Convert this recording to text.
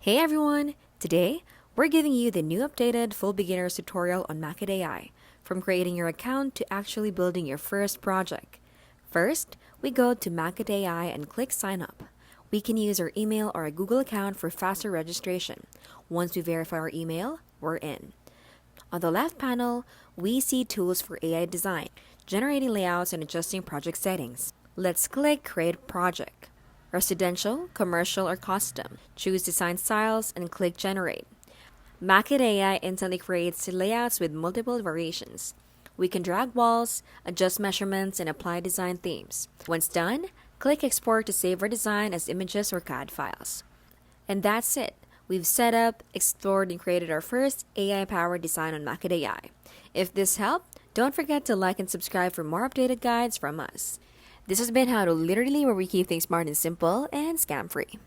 Hey everyone! Today, we're giving you the new updated full beginner's tutorial on Maket.AI, from creating your account to actually building your first project. First, we go to Maket.AI and click Sign Up. We can use our email or a Google account for faster registration. Once we verify our email, we're in. On the left panel, we see tools for AI design, generating layouts and adjusting project settings. Let's click Create Project. Residential, commercial, or custom. Choose design styles and click Generate. Maket.AI instantly creates layouts with multiple variations. We can drag walls, adjust measurements, and apply design themes. Once done, click Export to save our design as images or CAD files. And that's it. We've set up, explored, and created our first AI-powered design on Maket.AI. If this helped, don't forget to like and subscribe for more updated guides from us. This has been How to Literally, where we keep things smart and simple and scam-free.